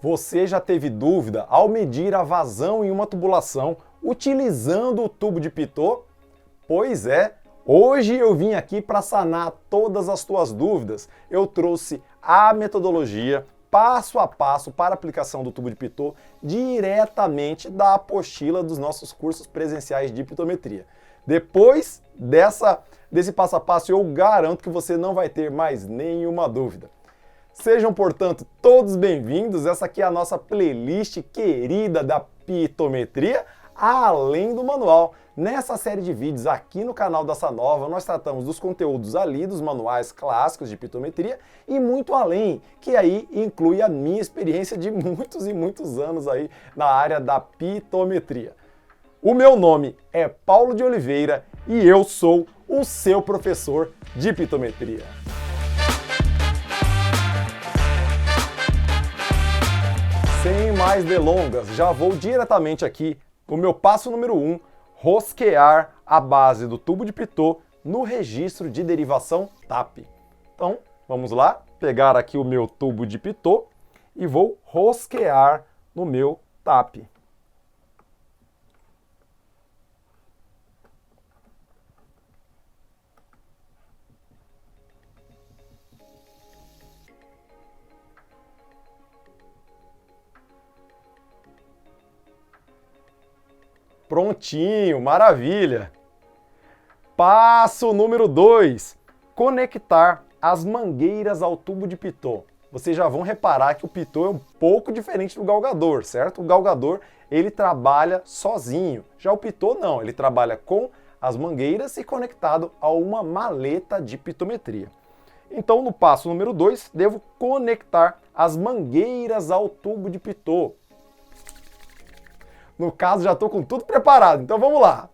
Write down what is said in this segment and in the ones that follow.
Você já teve dúvida ao medir a vazão em uma tubulação utilizando o tubo de Pitot? Pois é, hoje eu vim aqui para sanar todas as tuas dúvidas. Eu trouxe a metodologia passo a passo para a aplicação do tubo de Pitot diretamente da apostila dos nossos cursos presenciais de pitometria. Depois desse passo a passo, eu garanto que você não vai ter mais nenhuma dúvida. Sejam, portanto, todos bem-vindos. Essa aqui é a nossa playlist querida da pitometria, além do manual. Nessa série de vídeos aqui no canal da Sanova, nós tratamos dos conteúdos ali, dos manuais clássicos de pitometria e muito além, que aí inclui a minha experiência de muitos e muitos anos aí na área da pitometria. O meu nome é Paulo de Oliveira e eu sou o seu professor de pitometria. Sem mais delongas, já vou diretamente aqui o meu passo número 1, rosquear a base do tubo de Pitot no registro de derivação TAP. Então, vamos lá, pegar aqui o meu tubo de Pitot e vou rosquear no meu TAP. Prontinho, maravilha! Passo número 2, conectar as mangueiras ao tubo de Pitot. Vocês já vão reparar que o Pitot é um pouco diferente do galgador, certo? O galgador, ele trabalha sozinho, já o Pitot não, ele trabalha com as mangueiras e conectado a uma maleta de pitometria. Então, no passo número 2, devo conectar as mangueiras ao tubo de Pitot. No caso, já estou com tudo preparado, então vamos lá.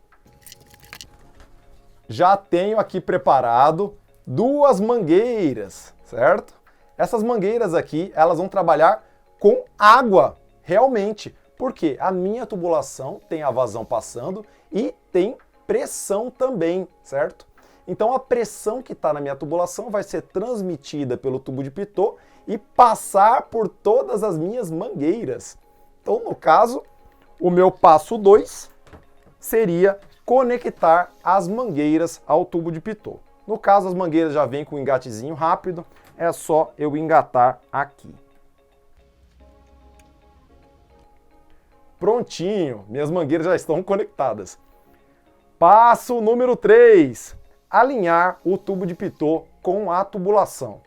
Já tenho aqui preparado duas mangueiras, certo? Essas mangueiras aqui, elas vão trabalhar com água, realmente, porque a minha tubulação tem a vazão passando e tem pressão também, certo? Então a pressão que está na minha tubulação vai ser transmitida pelo tubo de Pitot e passar por todas as minhas mangueiras. Então, no caso, o meu passo 2 seria conectar as mangueiras ao tubo de Pitot. No caso, as mangueiras já vêm com um engatezinho rápido, é só eu engatar aqui. Prontinho, minhas mangueiras já estão conectadas. Passo número 3, alinhar o tubo de Pitot com a tubulação.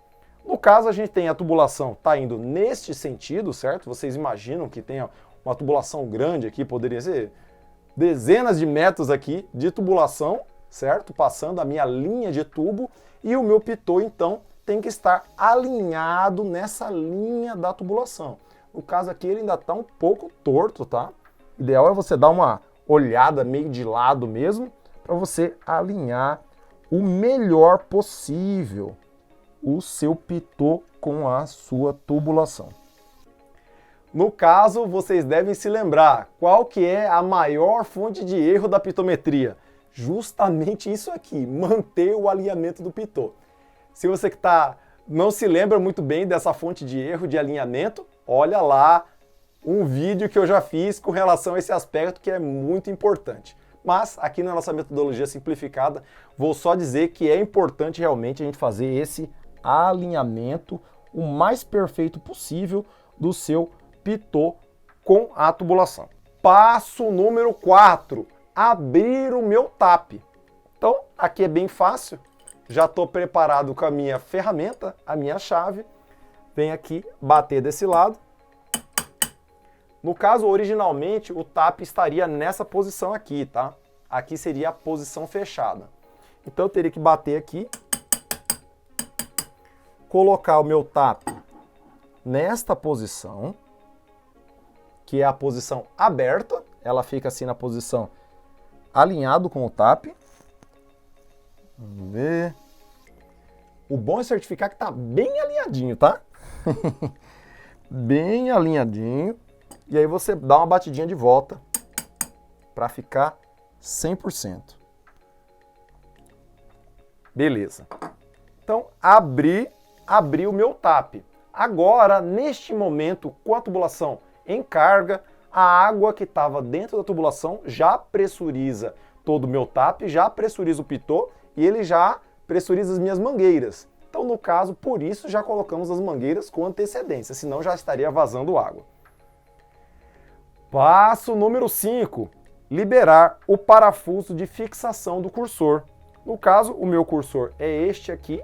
No caso, a gente tem a tubulação tá indo neste sentido, certo? Vocês imaginam que tenha uma tubulação grande aqui, poderia ser dezenas de metros aqui de tubulação, certo? Passando a minha linha de tubo e o meu Pitot, então, tem que estar alinhado nessa linha da tubulação. No caso aqui, ele ainda está um pouco torto, tá? O ideal é você dar uma olhada meio de lado mesmo, para você alinhar o melhor possível o seu Pitot com a sua tubulação. No caso, vocês devem se lembrar qual que é a maior fonte de erro da pitometria. Justamente isso aqui, manter o alinhamento do Pitot. Se você que não se lembra muito bem dessa fonte de erro de alinhamento, olha lá um vídeo que eu já fiz com relação a esse aspecto que é muito importante. Mas aqui na nossa metodologia simplificada, vou só dizer que é importante realmente a gente fazer esse alinhamento o mais perfeito possível do seu Pitot com a tubulação. Passo número 4, abrir o meu TAP. Então, aqui é bem fácil, já estou preparado com a minha ferramenta, a minha chave, venho aqui bater desse lado. No caso, originalmente, o TAP estaria nessa posição aqui, tá? Aqui seria a posição fechada. Então, eu teria que bater aqui, colocar o meu TAP nesta posição, que é a posição aberta, ela fica assim na posição alinhado com o TAP. Vamos ver. O bom é certificar que tá bem alinhadinho, tá? Bem alinhadinho. E aí você dá uma batidinha de volta para ficar 100%. Beleza. Então, abri o meu TAP. Agora, neste momento, com a tubulação em carga, a água que estava dentro da tubulação já pressuriza todo o meu tap, já pressuriza o pitô e ele já pressuriza as minhas mangueiras. Então, no caso, por isso já colocamos as mangueiras com antecedência, senão já estaria vazando água. Passo número 5, liberar o parafuso de fixação do cursor. No caso, o meu cursor é este aqui,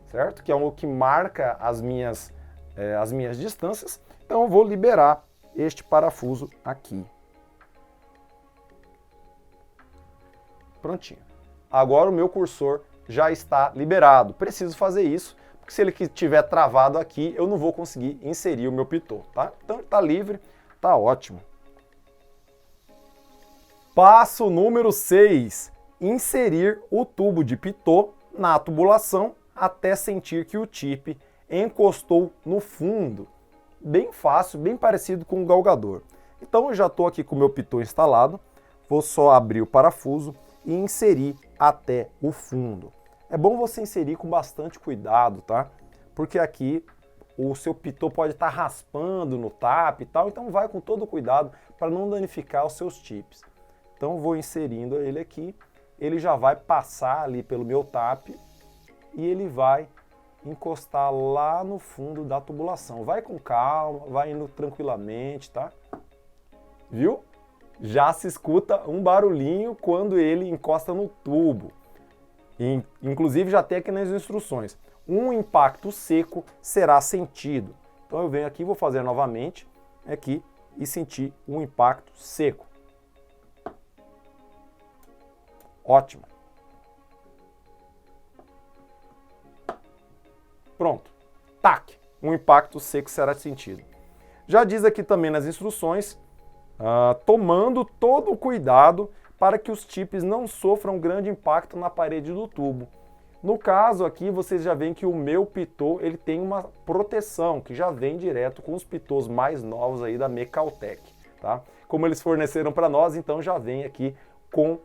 certo? Que é o que marca as minhas distâncias. Então, eu vou liberar este parafuso aqui. Prontinho. Agora o meu cursor já está liberado. Preciso fazer isso, porque se ele estiver travado aqui, eu não vou conseguir inserir o meu pitô, tá? Então, ele está livre, tá ótimo. Passo número 6, inserir o tubo de pitô na tubulação até sentir que o tip encostou no fundo. Bem fácil, bem parecido com o galgador. Então eu já estou aqui com o meu pitô instalado, vou só abrir o parafuso e inserir até o fundo. É bom você inserir com bastante cuidado, tá? Porque aqui o seu pitô pode estar raspando no tap e tal, então vai com todo cuidado para não danificar os seus tips. Então vou inserindo ele aqui, ele já vai passar ali pelo meu tap e ele vai encostar lá no fundo da tubulação. Vai com calma, vai indo tranquilamente, tá? Viu? Já se escuta um barulhinho quando ele encosta no tubo. Inclusive já tem aqui nas instruções. Um impacto seco será sentido. Então eu venho aqui, vou fazer novamente aqui e sentir um impacto seco. Ótimo. Pronto. Tac! Um impacto seco será sentido. Já diz aqui também nas instruções, tomando todo o cuidado para que os tips não sofram grande impacto na parede do tubo. No caso aqui, vocês já veem que o meu pitô ele tem uma proteção, que já vem direto com os pitôs mais novos aí da Mecaltec, tá? Como eles forneceram para nós, então já vem aqui com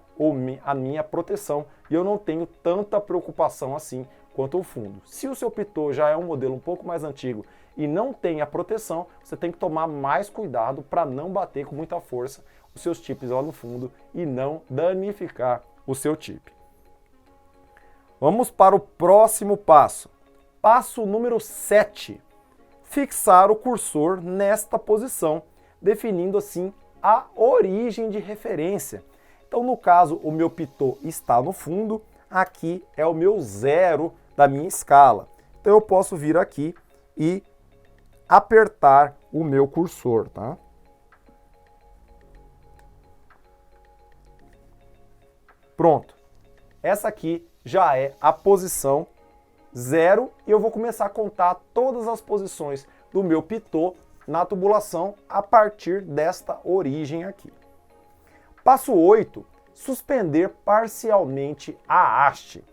a minha proteção e eu não tenho tanta preocupação assim quanto o fundo. Se o seu pitô já é um modelo um pouco mais antigo e não tem a proteção, você tem que tomar mais cuidado para não bater com muita força os seus tips lá no fundo e não danificar o seu tip. Vamos para o próximo passo. Passo número 7. Fixar o cursor nesta posição, definindo assim a origem de referência. Então, no caso, o meu pitô está no fundo, aqui é o meu zero da minha escala. Então, eu posso vir aqui e apertar o meu cursor, tá? Pronto. Essa aqui já é a posição 0 e eu vou começar a contar todas as posições do meu pitô na tubulação a partir desta origem aqui. Passo 8, suspender parcialmente a haste.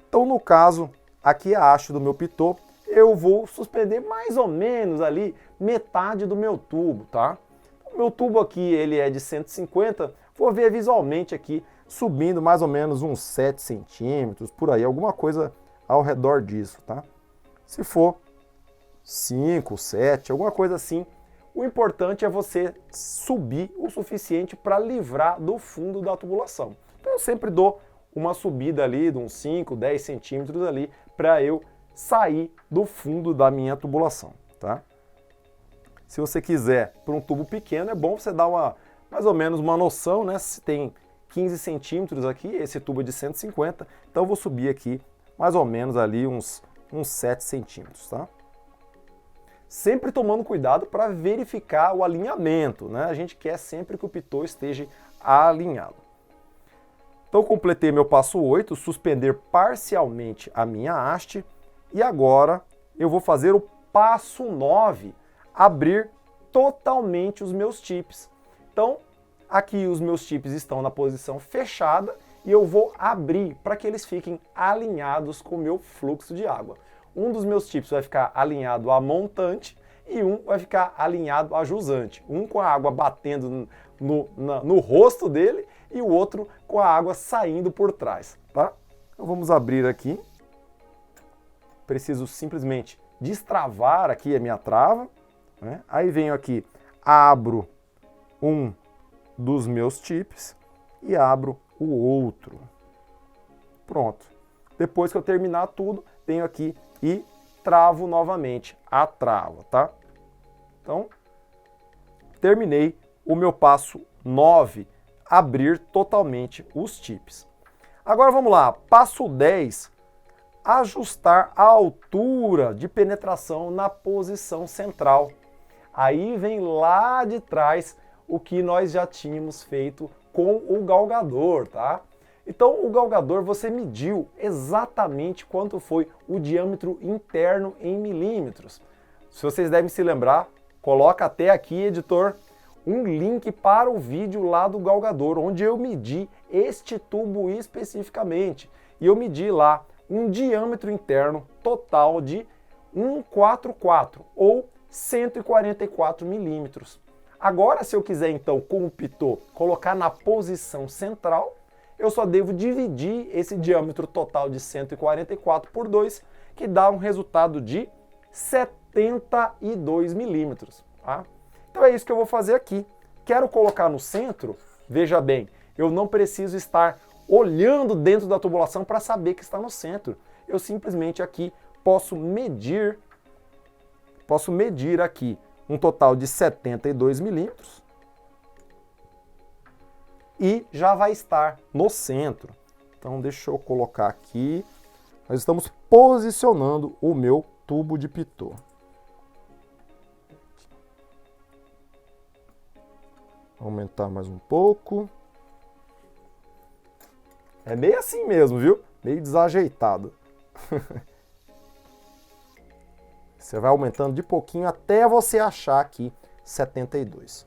Então, no caso, aqui a haste do meu pitô, eu vou suspender mais ou menos ali metade do meu tubo, tá? O meu tubo aqui, ele é de 150, vou ver visualmente aqui, subindo mais ou menos uns 7 centímetros, por aí, alguma coisa ao redor disso, tá? Se for 5, 7, alguma coisa assim, o importante é você subir o suficiente para livrar do fundo da tubulação. Então eu sempre dou uma subida ali de uns 5, 10 centímetros ali para eu sair do fundo da minha tubulação, tá? Se você quiser para um tubo pequeno, é bom você dar mais ou menos uma noção, né? Se tem 15 centímetros aqui, esse tubo é de 150, então eu vou subir aqui mais ou menos ali uns 7 centímetros, tá? Sempre tomando cuidado para verificar o alinhamento, né? A gente quer sempre que o pitô esteja alinhado. Então, completei meu passo 8, suspender parcialmente a minha haste. E agora eu vou fazer o passo 9, abrir totalmente os meus tips. Então, aqui os meus tips estão na posição fechada e eu vou abrir para que eles fiquem alinhados com o meu fluxo de água. Um dos meus tips vai ficar alinhado a montante e um vai ficar alinhado a jusante. Um com a água batendo no rosto dele e o outro com a água saindo por trás, tá? Então vamos abrir aqui. Preciso simplesmente destravar aqui a minha trava, né? Aí venho aqui, abro um dos meus chips e abro o outro. Pronto. Depois que eu terminar tudo, venho aqui e travo novamente a trava, tá? Então, terminei o meu passo 9, abrir totalmente os chips. Agora vamos lá, passo 10, ajustar a altura de penetração na posição central. Aí vem lá de trás o que nós já tínhamos feito com o galgador, tá? Então o galgador você mediu exatamente quanto foi o diâmetro interno em milímetros. Se vocês devem se lembrar, coloca até aqui, editor, um link para o vídeo lá do galgador, onde eu medi este tubo especificamente. E eu medi lá um diâmetro interno total de 144 ou 144 milímetros. Agora, se eu quiser então, com o pitô, colocar na posição central, eu só devo dividir esse diâmetro total de 144 por 2, que dá um resultado de 72 milímetros. Tá? Então é isso que eu vou fazer aqui. Quero colocar no centro, veja bem, eu não preciso estar olhando dentro da tubulação para saber que está no centro. Eu simplesmente aqui posso medir aqui um total de 72 milímetros e já vai estar no centro. Então deixa eu colocar aqui, nós estamos posicionando o meu tubo de pitô. Aumentar mais um pouco. É meio assim mesmo, viu? Meio desajeitado. Você vai aumentando de pouquinho até você achar aqui 72.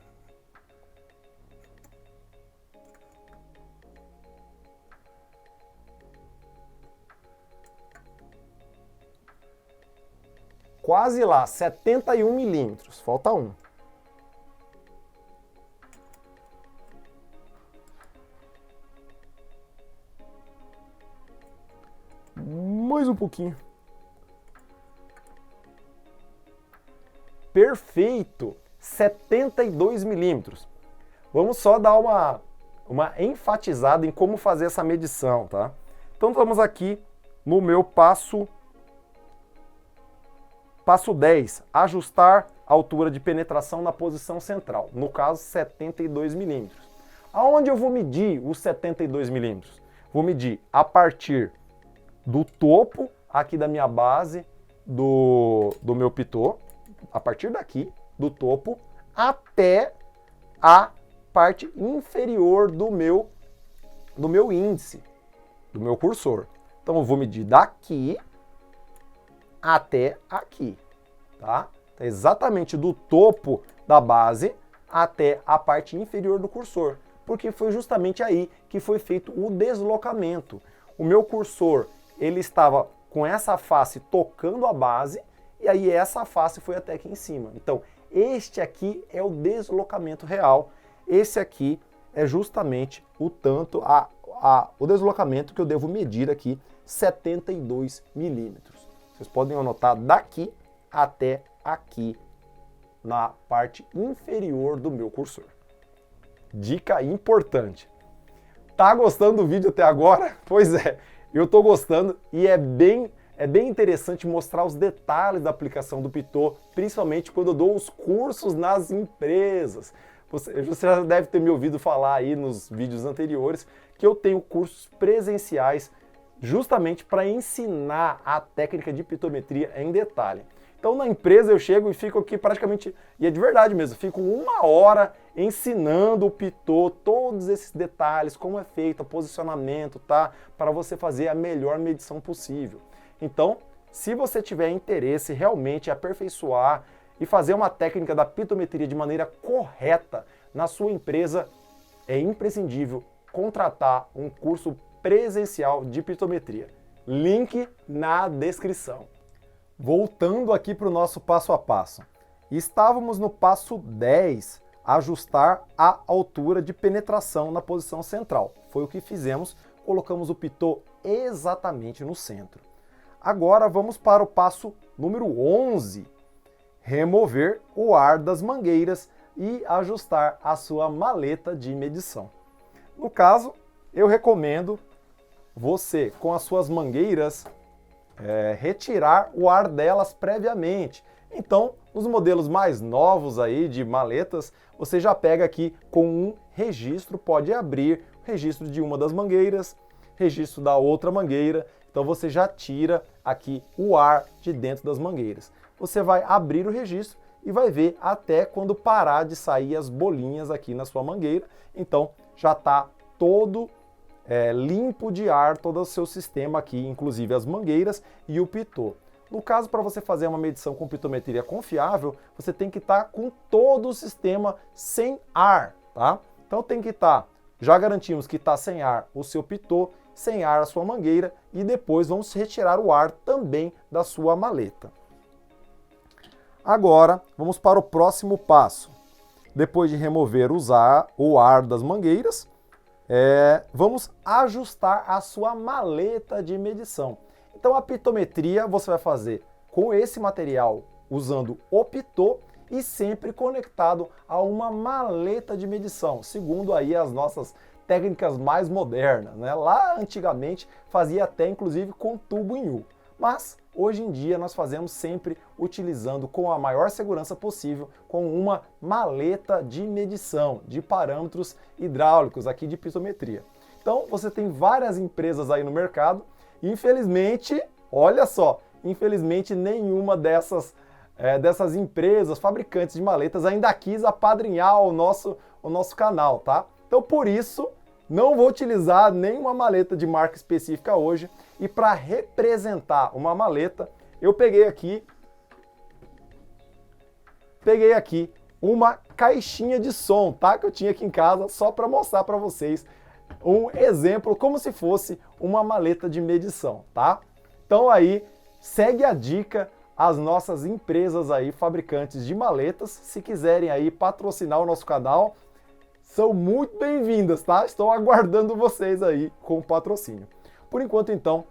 Quase lá, 71 milímetros. Falta um. Mais um pouquinho. Perfeito! 72 milímetros. Vamos só dar uma enfatizada em como fazer essa medição, tá? Então vamos aqui no meu passo 10, ajustar a altura de penetração na posição central, no caso 72 milímetros. Aonde eu vou medir os 72 milímetros? Vou medir a partir do topo aqui da minha base do meu pitô, a partir daqui, do topo, até a parte inferior do meu índice, do meu cursor. Então eu vou medir daqui até aqui, tá? Então, exatamente do topo da base até a parte inferior do cursor, porque foi justamente aí que foi feito o deslocamento. O meu cursor, ele estava com essa face tocando a base, e aí essa face foi até aqui em cima. Então, este aqui é o deslocamento real. Esse aqui é justamente o o deslocamento que eu devo medir aqui, 72 milímetros. Vocês podem anotar daqui até aqui, na parte inferior do meu cursor. Dica importante. Tá gostando do vídeo até agora? Pois é, eu tô gostando e é bem interessante mostrar os detalhes da aplicação do pitô, principalmente quando eu dou os cursos nas empresas. Você já deve ter me ouvido falar aí nos vídeos anteriores que eu tenho cursos presenciais justamente para ensinar a técnica de pitometria em detalhe. Então na empresa eu chego e fico aqui praticamente, e é de verdade mesmo, fico 1 hora ensinando o pitô, todos esses detalhes, como é feito, o posicionamento, tá? Para você fazer a melhor medição possível. Então, se você tiver interesse realmente em aperfeiçoar e fazer uma técnica da pitometria de maneira correta na sua empresa, é imprescindível contratar um curso presencial de pitometria. Link na descrição. Voltando aqui para o nosso passo a passo. Estávamos no passo 10, ajustar a altura de penetração na posição central. Foi o que fizemos, colocamos o pitô exatamente no centro. Agora vamos para o passo número 11. Remover o ar das mangueiras e ajustar a sua maleta de medição. No caso, eu recomendo você, com as suas mangueiras, retirar o ar delas previamente. Então, nos modelos mais novos aí de maletas, você já pega aqui com um registro, pode abrir o registro de uma das mangueiras, registro da outra mangueira, então você já tira aqui o ar de dentro das mangueiras. Você vai abrir o registro e vai ver até quando parar de sair as bolinhas aqui na sua mangueira, então já está todo limpo de ar, todo o seu sistema aqui, inclusive as mangueiras e o pitô. No caso, para você fazer uma medição com pitometria confiável, você tem que estar com todo o sistema sem ar, tá? Então tem que estar, já garantimos que está sem ar o seu pitô, sem ar a sua mangueira e depois vamos retirar o ar também da sua maleta. Agora, vamos para o próximo passo. Depois de remover o ar das mangueiras, vamos ajustar a sua maleta de medição. Então a pitometria você vai fazer com esse material usando o pitô e sempre conectado a uma maleta de medição, segundo aí as nossas técnicas mais modernas, né? Lá antigamente fazia até inclusive com tubo em U, mas hoje em dia nós fazemos sempre utilizando com a maior segurança possível com uma maleta de medição de parâmetros hidráulicos aqui de pitometria. Então você tem várias empresas aí no mercado, infelizmente, olha só, infelizmente nenhuma dessas empresas, fabricantes de maletas ainda quis apadrinhar o nosso canal, tá? Então por isso não vou utilizar nenhuma maleta de marca específica hoje e para representar uma maleta eu peguei aqui uma caixinha de som, tá? Que eu tinha aqui em casa só para mostrar para vocês um exemplo como se fosse uma maleta de medição, tá? Então aí segue a dica, as nossas empresas aí fabricantes de maletas, se quiserem aí patrocinar o nosso canal, são muito bem-vindas, tá? Estou aguardando vocês aí com o patrocínio. Por enquanto, então,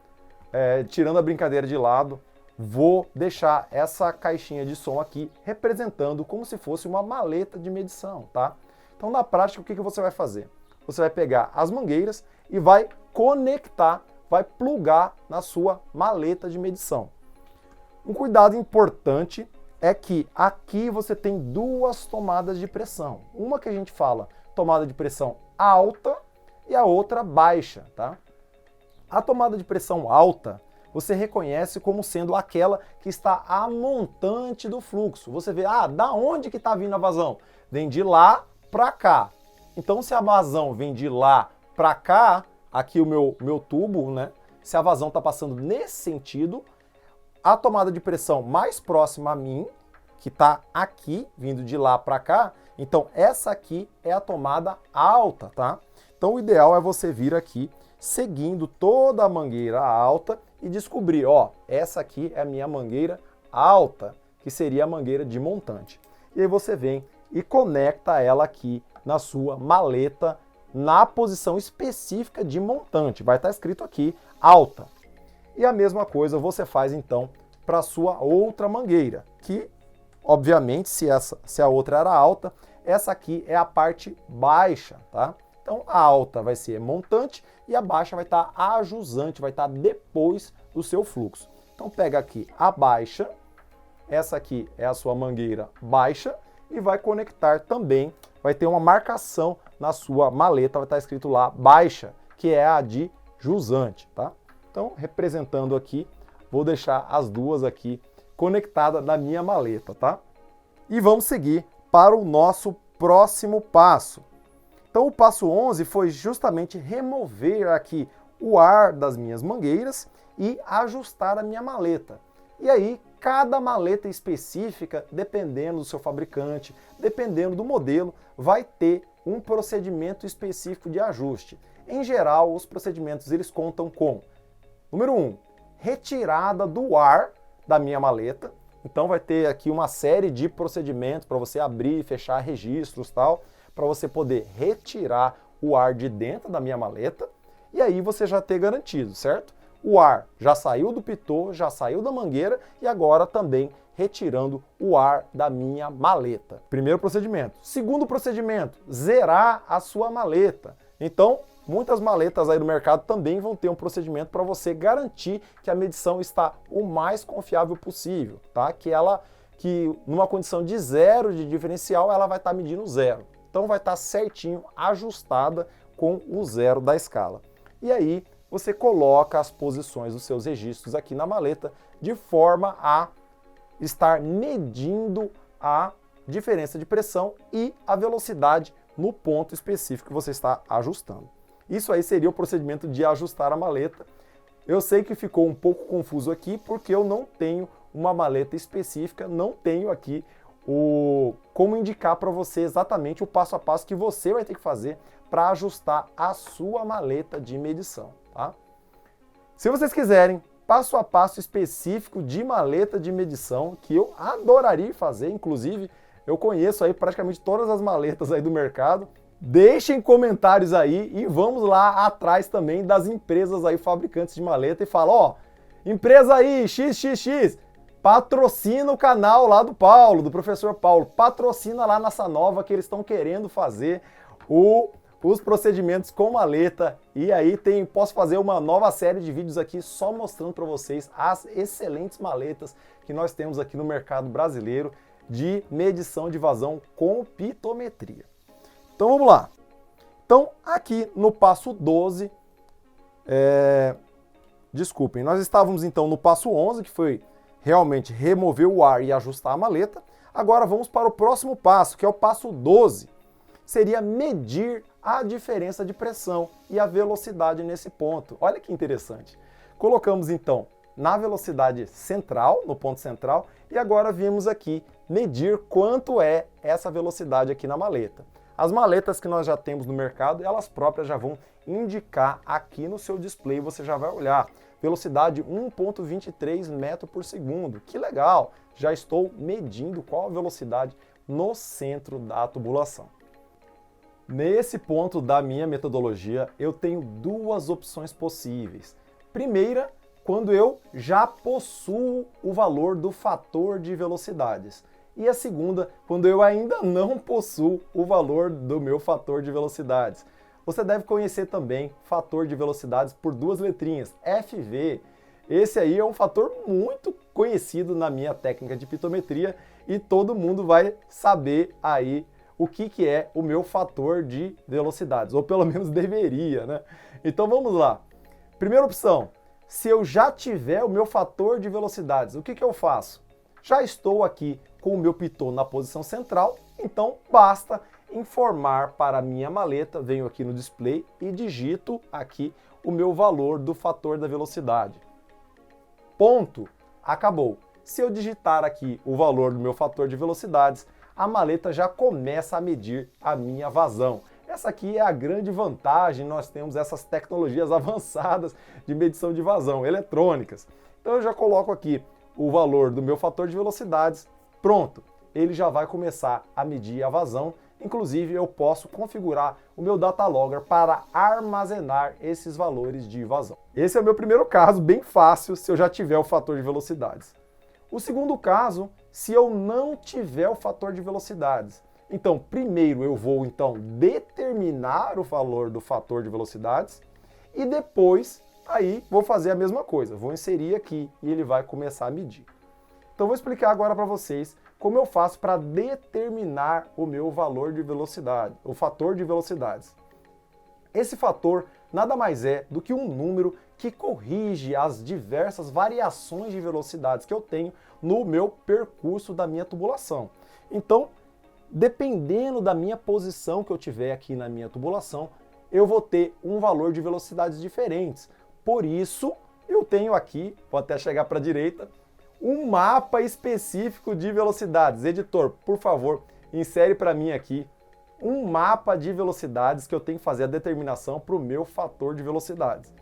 tirando a brincadeira de lado, vou deixar essa caixinha de som aqui representando como se fosse uma maleta de medição, tá? Então, na prática, o que você vai fazer? Você vai pegar as mangueiras e vai conectar, vai plugar na sua maleta de medição. Um cuidado importante é que aqui você tem duas tomadas de pressão. Uma que a gente fala tomada de pressão alta e a outra baixa, tá? A tomada de pressão alta você reconhece como sendo aquela que está a montante do fluxo. Você vê, da onde que está vindo a vazão? Vem de lá para cá. Então se a vazão vem de lá para cá, aqui o meu tubo, né? Se a vazão está passando nesse sentido, a tomada de pressão mais próxima a mim, que está aqui, vindo de lá para cá, então essa aqui é a tomada alta, tá? Então o ideal é você vir aqui, seguindo toda a mangueira alta e descobrir, essa aqui é a minha mangueira alta, que seria a mangueira de montante. E aí você vem e conecta ela aqui na sua maleta, na posição específica de montante. Vai estar escrito aqui, alta. E a mesma coisa você faz então para a sua outra mangueira, que obviamente se a outra era alta, essa aqui é a parte baixa, tá? Então a alta vai ser montante e a baixa vai estar ajusante, vai estar depois do seu fluxo. Então pega aqui a baixa, essa aqui é a sua mangueira baixa e vai conectar também, vai ter uma marcação na sua maleta, vai estar escrito lá baixa, que é a de jusante, tá? Então representando aqui, vou deixar as duas aqui conectadas na minha maleta, tá? E vamos seguir para o nosso próximo passo. Então o passo 11 foi justamente remover aqui o ar das minhas mangueiras e ajustar a minha maleta. E aí, cada maleta específica, dependendo do seu fabricante, dependendo do modelo, vai ter um procedimento específico de ajuste. Em geral, os procedimentos eles contam com, número 1, retirada do ar da minha maleta. Então vai ter aqui uma série de procedimentos para você abrir e fechar registros tal, para você poder retirar o ar de dentro da minha maleta e aí você já ter garantido, certo? O ar já saiu do pitô, já saiu da mangueira e agora também retirando o ar da minha maleta. Primeiro procedimento. Segundo procedimento, zerar a sua maleta. Então, muitas maletas aí do mercado também vão ter um procedimento para você garantir que a medição está o mais confiável possível, tá? Que numa condição de zero de diferencial, ela vai estar medindo zero. Então vai estar certinho ajustada com o zero da escala. E aí você coloca as posições dos seus registros aqui na maleta de forma a estar medindo a diferença de pressão e a velocidade no ponto específico que você está ajustando. Isso aí seria o procedimento de ajustar a maleta. Eu sei que ficou um pouco confuso aqui porque eu não tenho uma maleta específica, não tenho aqui como indicar para você exatamente o passo a passo que você vai ter que fazer para ajustar a sua maleta de medição, tá? Se vocês quiserem passo a passo específico de maleta de medição, que eu adoraria fazer, inclusive eu conheço aí praticamente todas as maletas aí do mercado, deixem comentários aí e vamos lá atrás também das empresas aí fabricantes de maleta e fala, ó, empresa aí, XXX, patrocina o canal lá do Paulo, do professor Paulo, patrocina lá nessa nova que eles estão querendo fazer os procedimentos com maleta e aí posso fazer uma nova série de vídeos aqui só mostrando para vocês as excelentes maletas que nós temos aqui no mercado brasileiro de medição de vazão com pitometria. Então vamos lá. Então aqui no passo 12, desculpem, nós estávamos então no passo 11, que foi realmente remover o ar e ajustar a maleta. Agora vamos para o próximo passo, que é o passo 12. Seria medir a diferença de pressão e a velocidade nesse ponto. Olha que interessante. Colocamos então na velocidade central, no ponto central, e agora viemos aqui medir quanto é essa velocidade aqui na maleta. As maletas que nós já temos no mercado, elas próprias já vão indicar aqui no seu display, você já vai olhar. Velocidade 1,23 metros por segundo. Que legal! Já estou medindo qual a velocidade no centro da tubulação. Nesse ponto da minha metodologia, eu tenho duas opções possíveis. Primeira, quando eu já possuo o valor do fator de velocidades. E a segunda, quando eu ainda não possuo o valor do meu fator de velocidades. Você deve conhecer também fator de velocidades por duas letrinhas, FV. Esse aí é um fator muito conhecido na minha técnica de pitometria e todo mundo vai saber aí o que é o meu fator de velocidades, ou pelo menos deveria, né? Então vamos lá. Primeira opção, se eu já tiver o meu fator de velocidades, o que eu faço? Já estou aqui com o meu pitô na posição central, então basta informar para a minha maleta, venho aqui no display e digito aqui o meu valor do fator da velocidade. Ponto, acabou. Se eu digitar aqui o valor do meu fator de velocidades, a maleta já começa a medir a minha vazão. Essa aqui é a grande vantagem, nós temos essas tecnologias avançadas de medição de vazão, eletrônicas. Então eu já coloco aqui o valor do meu fator de velocidades, pronto, ele já vai começar a medir a vazão. Inclusive eu posso configurar o meu data logger para armazenar esses valores de vazão. Esse é o meu primeiro caso, bem fácil, se eu já tiver o fator de velocidades. O segundo caso, se eu não tiver o fator de velocidades. Então, primeiro eu vou então determinar o valor do fator de velocidades e depois aí vou fazer a mesma coisa, vou inserir aqui e ele vai começar a medir. Então vou explicar agora para vocês como eu faço para determinar o meu valor de velocidade, o fator de velocidades. Esse fator nada mais é do que um número que corrige as diversas variações de velocidades que eu tenho no meu percurso da minha tubulação. Então, dependendo da minha posição que eu tiver aqui na minha tubulação, eu vou ter um valor de velocidades diferentes. Por isso, eu tenho aqui, vou até chegar para a direita, um mapa específico de velocidades. Editor, por favor, insere para mim aqui um mapa de velocidades que eu tenho que fazer a determinação para o meu fator de velocidades.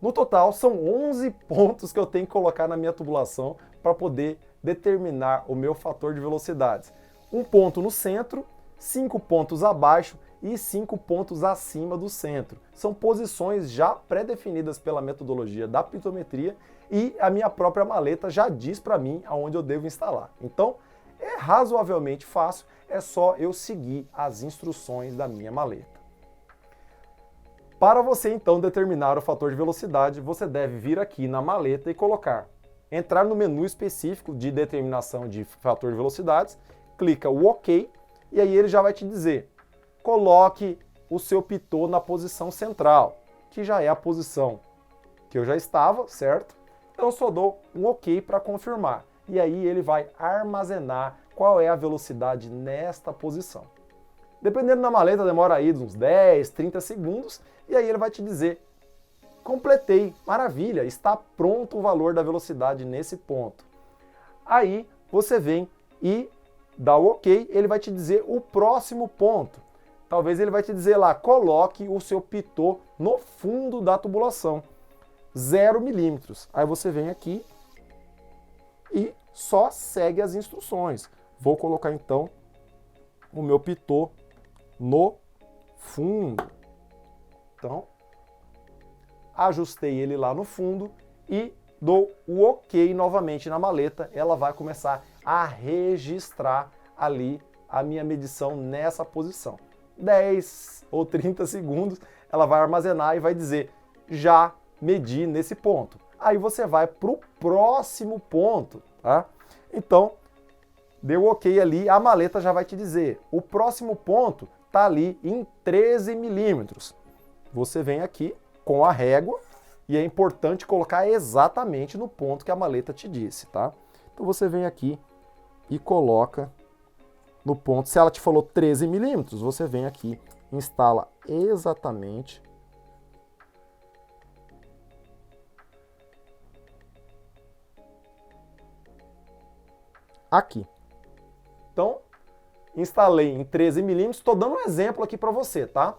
No total, são 11 pontos que eu tenho que colocar na minha tubulação para poder determinar o meu fator de velocidades. Um ponto no centro, 5 pontos abaixo e 5 pontos acima do centro. São posições já pré-definidas pela metodologia da pitometria e a minha própria maleta já diz para mim aonde eu devo instalar. Então, é razoavelmente fácil, é só eu seguir as instruções da minha maleta. Para você então determinar o fator de velocidade, você deve vir aqui na maleta e entrar no menu específico de determinação de fator de velocidades, clica o OK e aí ele já vai te dizer, coloque o seu pitô na posição central, que já é a posição que eu já estava, certo? Então eu só dou um OK para confirmar. E aí ele vai armazenar qual é a velocidade nesta posição. Dependendo da maleta, demora aí uns 10, 30 segundos, e aí ele vai te dizer, completei, maravilha, está pronto o valor da velocidade nesse ponto. Aí você vem e dá o OK, ele vai te dizer o próximo ponto. Talvez ele vai te dizer lá, coloque o seu pitô no fundo da tubulação, 0 milímetros. Aí você vem aqui e só segue as instruções. Vou colocar então o meu pitô no fundo. Então, ajustei ele lá no fundo e dou o OK novamente na maleta. Ela vai começar a registrar ali a minha medição nessa posição. 10 ou 30 segundos, ela vai armazenar e vai dizer, já medi nesse ponto. Aí você vai para o próximo ponto, tá? Então, deu OK ali, a maleta já vai te dizer, o próximo ponto está ali em 13 milímetros. Você vem aqui com a régua e é importante colocar exatamente no ponto que a maleta te disse, tá? Então você vem aqui e coloca no ponto, se ela te falou 13 milímetros, você vem aqui, instala exatamente aqui. Então, instalei em 13 milímetros, estou dando um exemplo aqui para você, tá?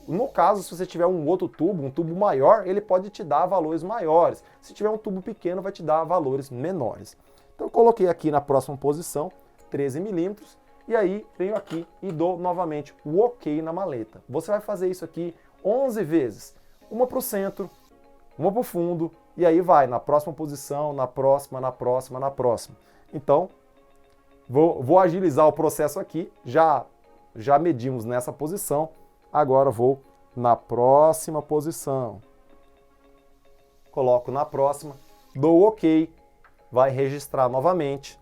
No caso, se você tiver um outro tubo, um tubo maior, ele pode te dar valores maiores. Se tiver um tubo pequeno, vai te dar valores menores. Então, eu coloquei aqui na próxima posição, 13 milímetros, e aí venho aqui e dou novamente o OK na maleta. Você vai fazer isso aqui 11 vezes. Uma para o centro, uma para o fundo, e aí vai na próxima posição, na próxima, na próxima, na próxima. Então, vou agilizar o processo aqui, já medimos nessa posição, agora vou na próxima posição. Coloco na próxima, dou OK, vai registrar novamente,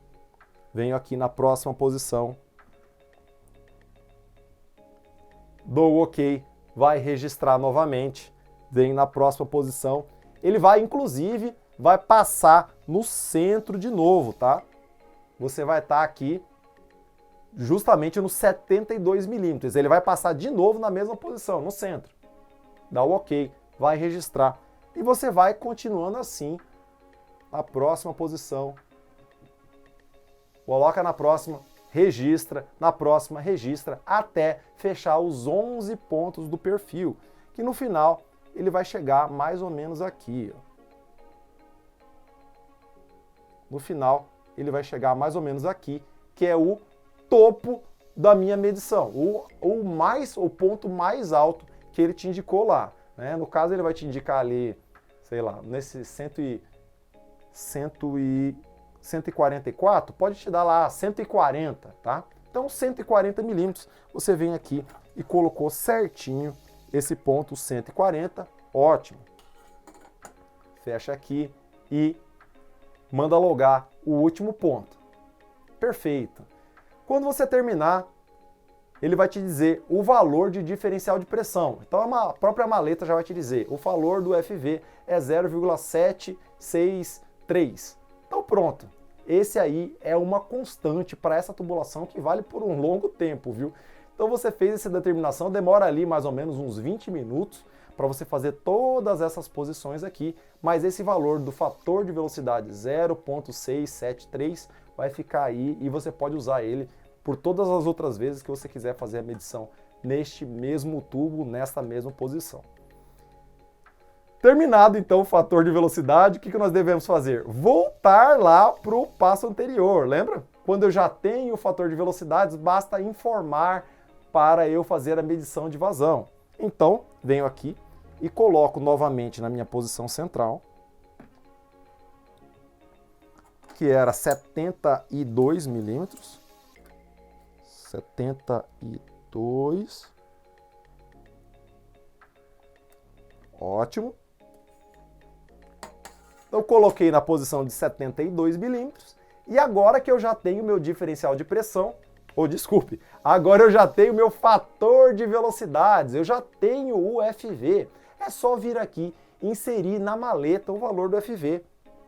venho aqui na próxima posição, dou OK, vai registrar novamente, venho na próxima posição, ele vai inclusive, vai passar no centro de novo, tá? Você vai estar aqui justamente nos 72 milímetros. Ele vai passar de novo na mesma posição, no centro. Dá o OK, vai registrar. E você vai continuando assim, na próxima posição. Coloca na próxima, registra, na próxima, registra, até fechar os 11 pontos do perfil, que no final ele vai chegar mais ou menos aqui. Ó. No final, ele vai chegar mais ou menos aqui, que é o topo da minha medição, o ponto mais alto que ele te indicou lá. Né? No caso, ele vai te indicar ali, sei lá, nesse 144, pode te dar lá 140, tá? Então, 140 milímetros, você vem aqui e colocou certinho esse ponto 140, ótimo. Fecha aqui e manda logar o último ponto. Perfeito. Quando você terminar, ele vai te dizer o valor de diferencial de pressão. Então a própria maleta já vai te dizer, o valor do FV é 0,763. Então pronto. Esse aí é uma constante para essa tubulação que vale por um longo tempo, viu? Então você fez essa determinação, demora ali mais ou menos uns 20 minutos para você fazer todas essas posições aqui, mas esse valor do fator de velocidade 0,673 vai ficar aí e você pode usar ele por todas as outras vezes que você quiser fazer a medição neste mesmo tubo, nesta mesma posição. Terminado então o fator de velocidade, o que nós devemos fazer? Voltar lá para o passo anterior, lembra? Quando eu já tenho o fator de velocidades, basta informar para eu fazer a medição de vazão. Então, venho aqui e coloco novamente na minha posição central, que era 72 milímetros. 72. Ótimo. Eu coloquei na posição de 72 milímetros. E agora que eu já tenho meu diferencial de pressão, ou desculpe, agora eu já tenho meu fator de velocidades, eu já tenho o FV. É só vir aqui e inserir na maleta o valor do FV.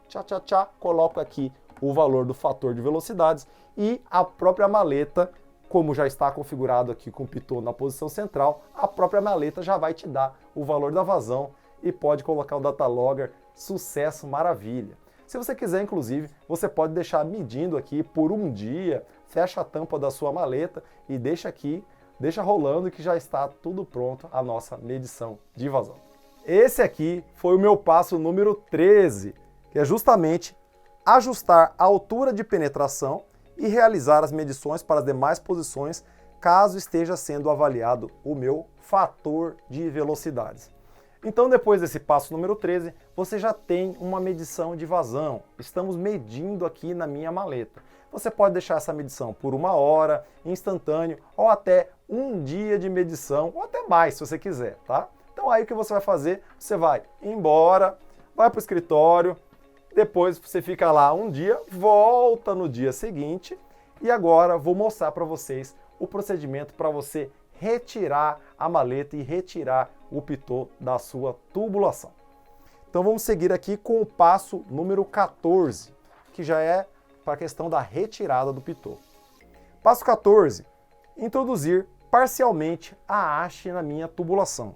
Tchá, tchá, tchá, coloco aqui o valor do fator de velocidades e a própria maleta, como já está configurado aqui com o pitot na posição central, a própria maleta já vai te dar o valor da vazão e pode colocar o data logger, sucesso, maravilha. Se você quiser, inclusive, você pode deixar medindo aqui por um dia, fecha a tampa da sua maleta e deixa aqui, deixa rolando que já está tudo pronto a nossa medição de vazão. Esse aqui foi o meu passo número 13, que é justamente ajustar a altura de penetração e realizar as medições para as demais posições, caso esteja sendo avaliado o meu fator de velocidades. Então, depois desse passo número 13, você já tem uma medição de vazão. Estamos medindo aqui na minha maleta. Você pode deixar essa medição por 1 hora, instantâneo, ou até um dia de medição, ou até mais, se você quiser, tá? Então, aí o que você vai fazer? Você vai embora, vai para o escritório, depois você fica lá um dia, volta no dia seguinte, e agora vou mostrar para vocês o procedimento para você retirar a maleta e retirar o pitot da sua tubulação. Então vamos seguir aqui com o passo número 14, que já é para a questão da retirada do pitot. Passo 14, introduzir parcialmente a haste na minha tubulação.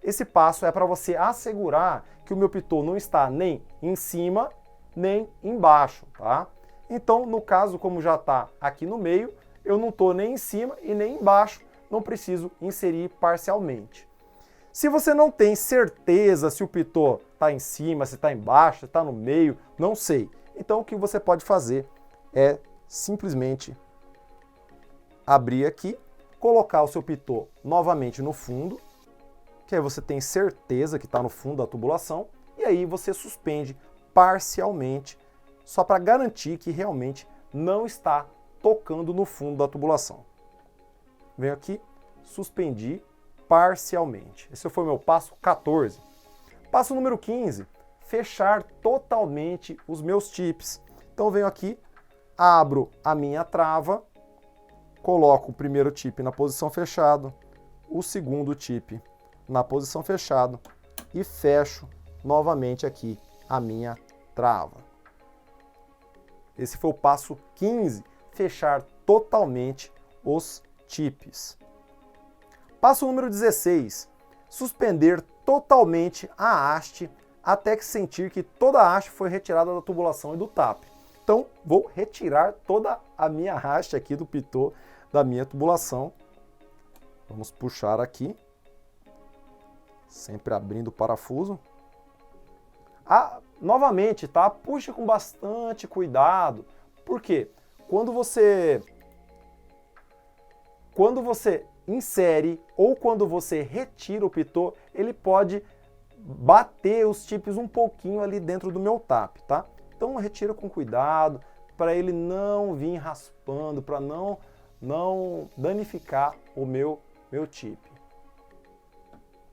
Esse passo é para você assegurar que o meu pitot não está nem em cima, nem embaixo, tá? Então, no caso, como já está aqui no meio, eu não estou nem em cima e nem embaixo, não preciso inserir parcialmente. Se você não tem certeza se o pitot está em cima, se está embaixo, se está no meio, não sei. Então o que você pode fazer é simplesmente abrir aqui, colocar o seu pitot novamente no fundo, que aí você tem certeza que está no fundo da tubulação, e aí você suspende parcialmente, só para garantir que realmente não está tocando no fundo da tubulação. Venho aqui, suspendi parcialmente. Esse foi o meu passo 14. Passo número 15, fechar totalmente os meus tips. Então venho aqui, abro a minha trava, coloco o primeiro tip na posição fechado, o segundo tip na posição fechado e fecho novamente aqui a minha trava. Esse foi o passo 15, fechar totalmente os tips. Passo número 16, suspender totalmente a haste até que sentir que toda a haste foi retirada da tubulação e do tap. Então, vou retirar toda a minha haste aqui do pitot da minha tubulação. Vamos puxar aqui, sempre abrindo o parafuso. Novamente, tá? Puxe com bastante cuidado. Por quê? Quando você insere ou quando você retira o pitot, ele pode bater os tips um pouquinho ali dentro do meu tap, tá? Então retira com cuidado para ele não vir raspando, para não danificar o meu tip.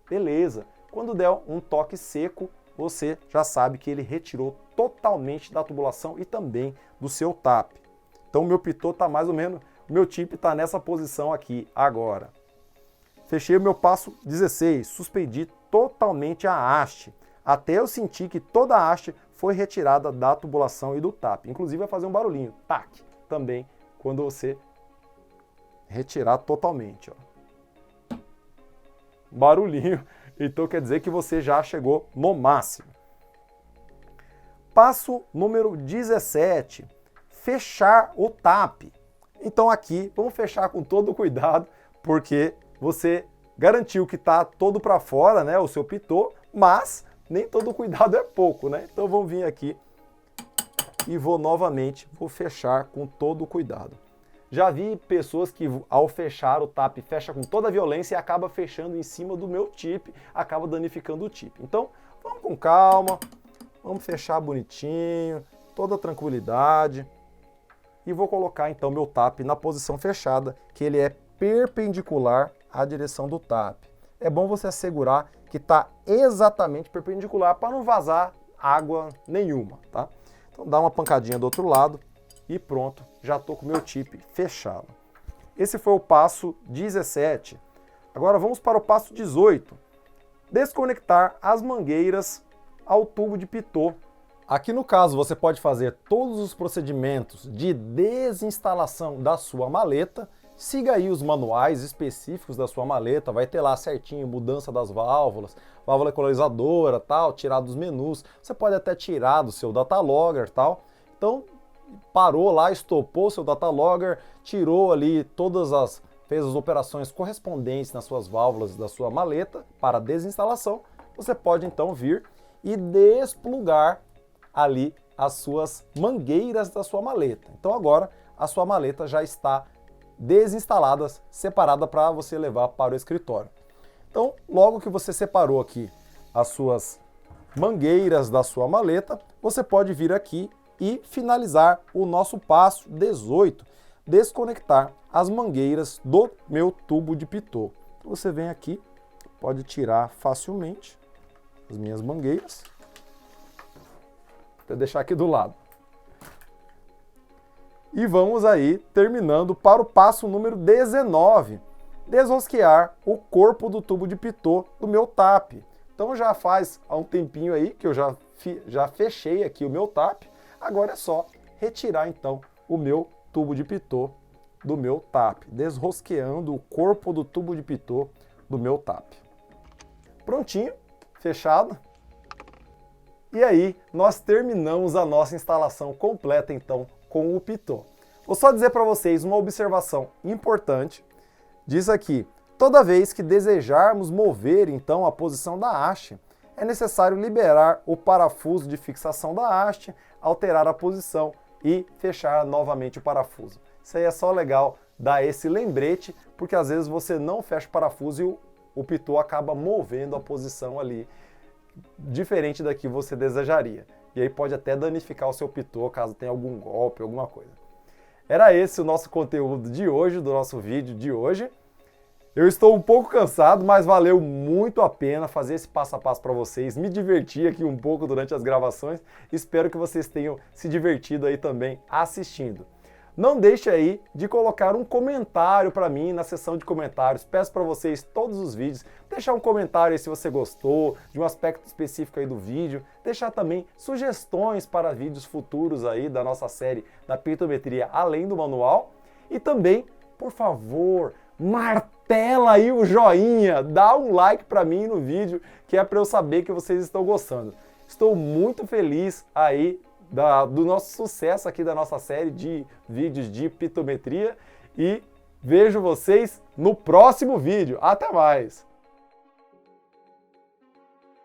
Beleza. Quando der um toque seco, você já sabe que ele retirou totalmente da tubulação e também do seu tap. Então o meu pitot está mais ou menos, o meu tip está nessa posição aqui agora. Fechei o meu passo 16, suspendi totalmente a haste, até eu sentir que toda a haste foi retirada da tubulação e do tap. Inclusive vai fazer um barulhinho, tac, também, quando você retirar totalmente. Ó. Barulhinho, então quer dizer que você já chegou no máximo. Passo número 17, fechar o tap. Então aqui, vamos fechar com todo cuidado, porque você garantiu que está todo para fora, né, o seu pitot, mas nem todo cuidado é pouco, né? Então vamos vir aqui e vou novamente, vou fechar com todo o cuidado. Já vi pessoas que ao fechar o TAP, fecha com toda a violência e acaba fechando em cima do meu chip, acaba danificando o chip. Então, vamos com calma, vamos fechar bonitinho, toda tranquilidade. E vou colocar então meu TAP na posição fechada, que ele é perpendicular à direção do TAP. É bom você assegurar que está exatamente perpendicular para não vazar água nenhuma, tá? Então dá uma pancadinha do outro lado e pronto, já estou com o meu chip fechado. Esse foi o passo 17. Agora vamos para o passo 18. Desconectar as mangueiras ao tubo de pitô. Aqui no caso você pode fazer todos os procedimentos de desinstalação da sua maleta. Siga aí os manuais específicos da sua maleta, vai ter lá certinho mudança das válvulas, válvula equalizadora, tal, tirar dos menus. Você pode até tirar do seu datalogger, tal. Então, parou lá, estopou o seu datalogger, tirou ali fez as operações correspondentes nas suas válvulas da sua maleta para desinstalação. Você pode então vir e desplugar ali as suas mangueiras da sua maleta. Então agora a sua maleta já está desinstaladas, separada para você levar para o escritório. Então, logo que você separou aqui as suas mangueiras da sua maleta, você pode vir aqui e finalizar o nosso passo 18, desconectar as mangueiras do meu tubo de pitô. Então, você vem aqui, pode tirar facilmente as minhas mangueiras. Vou deixar aqui do lado. E vamos aí terminando para o passo número 19, desrosquear o corpo do tubo de pitô do meu TAP. Então já faz há um tempinho aí que eu já fechei aqui o meu TAP, agora é só retirar então o meu tubo de pitô do meu TAP, desrosqueando o corpo do tubo de pitô do meu TAP. Prontinho, fechado. E aí nós terminamos a nossa instalação completa então com o pitô. Vou só dizer para vocês uma observação importante. Diz aqui, toda vez que desejarmos mover então a posição da haste, é necessário liberar o parafuso de fixação da haste, alterar a posição e fechar novamente o parafuso. Isso aí é só legal dar esse lembrete, porque às vezes você não fecha o parafuso e o pitô acaba movendo a posição ali, diferente da que você desejaria. E aí pode até danificar o seu pitô, caso tenha algum golpe, alguma coisa. Era esse o nosso conteúdo de hoje, do nosso vídeo de hoje. Eu estou um pouco cansado, mas valeu muito a pena fazer esse passo a passo para vocês, me divertir aqui um pouco durante as gravações. Espero que vocês tenham se divertido aí também assistindo. Não deixe aí de colocar um comentário para mim na seção de comentários. Peço para vocês todos os vídeos, deixar um comentário aí se você gostou de um aspecto específico aí do vídeo, deixar também sugestões para vídeos futuros aí da nossa série da pitometria além do manual. E também, por favor, martela aí o joinha, dá um like para mim no vídeo, que é para eu saber que vocês estão gostando. Estou muito feliz aí do nosso sucesso aqui da nossa série de vídeos de pitometria e vejo vocês no próximo vídeo. Até mais!